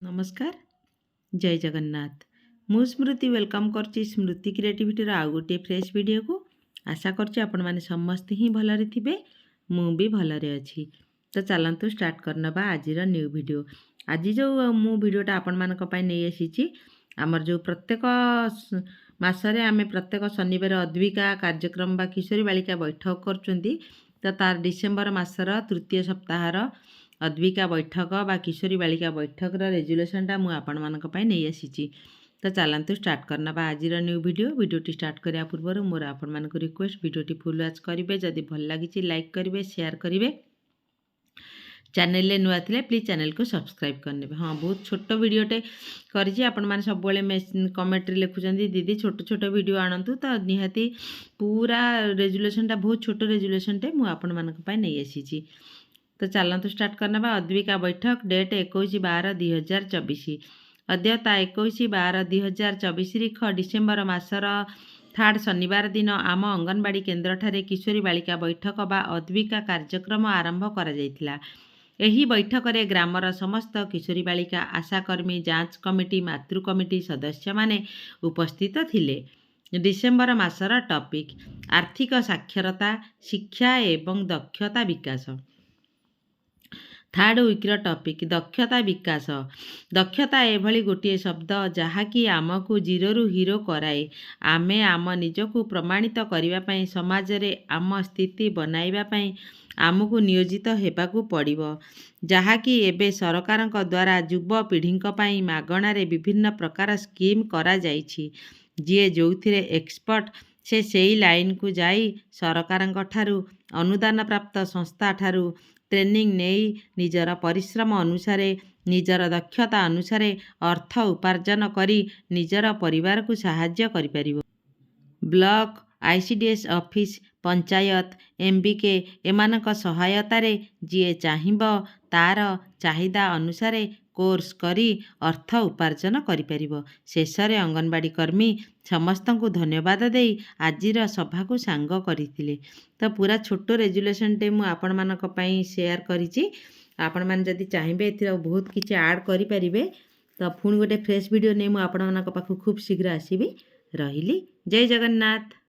नमस्कार जय जगन्नाथ मु स्मृति वेलकम करची स्मृति क्रिएटिविटी आउ गोटे फ्रेश वीडियो को आशा करची आपण माने समस्त ही भलरे थिबे मु भी भलरे अछि। तो चलंतु स्टार्ट करनबा आजिर न्यू वीडियो। आज जो मु वीडियोटा आपण मानक पय नै आसीची आमर जो प्रत्येक मासरे आमे प्रत्येक शनिवार अद्विका कार्यक्रम बा किशोरी बालिका बैठक करचुंदी। तो तार डिसेम्बर मासर तृतीय सप्ताहर अद्विका बैठक बा किशोरी बालिका बैठक रेजुलेशनटा मु आपण मानक पय नै आसीची। तो चलंतु स्टार्ट करना बा आजिर न्यू वीडियोटी स्टार्ट करिया पूर्व मोर आपण मानक रिक्वेस्ट वीडियोटी फुल वॉच करिवे, जदि भल लागिची लाइक करिवे, शेयर करिवे, चैनल ले नुआ थिले प्लीज चैनल को सब्सक्राइब करने। हाँ बहुत छोट वीडियोटे करिछि आपण माने सब बेले कमेंट रे लिखुचंदी दीदी छोट छोट वीडियो आनंतु। तो निहाती पूरा रेजुलेशनटा बहुत छोट रेजुलेशनटे मु आपण मानक पय नै आसीची। तो चलतु स्टार्ट करना अद्विका बैठक डेट 21/12/2024 अद्यता 21/12/2024 डिसेम्बर मासर 3 शनिवार दिन आम अंगनवाड़ी केन्द्र ठारे किशोरी बालिका बैठक बा अद्विका कार्यक्रम आरंभ करा जायतिला। एही बैठक रे ग्रामर समस्त किशोरी बालिका आशाकर्मी जांच कमिटी मातृ कमिटी सदस्य माने उपस्थित थिले। डिसेम्बर मासर टॉपिक आर्थिक साक्षरता शिक्षा एवं दक्षता विकास। थर्ड वीक्र टॉपिक दक्षता विकास। दक्षता एभली गोटे शब्द जहाँकि आमको जीरो हीरो कराए। आमे आम निजको प्रमाणित करने समाज रे आम स्थिति बनाइबा आमको नियोजित हेबाकू पड़िबो। जहाँकि एबे सरकार द्वारा युवा पीढ़ी मागणारे विभिन्न प्रकार स्कीम करा जाइछि। जीए जोथिरे एक्सपर्ट से सेई लाइन को जाई सरकार ठारू अनुदान प्राप्त संस्था ठारू ट्रेनिंग नेई निजर परिश्रम अनुसार निजर दक्षता अनुसार अर्थ उपार्जन करी निजर परिवार को सहाय्य करि परिबो। Block ICDS office panchayat MBK एमानक सहायतारे जीए चाहिबो तार चाहिदा अनुसार कोर्स करी अर्थ उपार्जन करि परिबो। शेषरे अंगनवाड़ी कर्मी समस्त को धन्यवाद देई आजिर सभा को सांग करथिले। तो पूरा छोटो रेजुलेशनटे मु आपण मानक पई शेयर करिछि। आपण मान जदि चाहिबे एथिरा बहुत किछि ऐड करि परिबे। तो पुणी गोटे फ्रेश वीडियो नै मु आपण मानक पाखु खूब शीघ्र आसीबी। रहिली जय जगन्नाथ।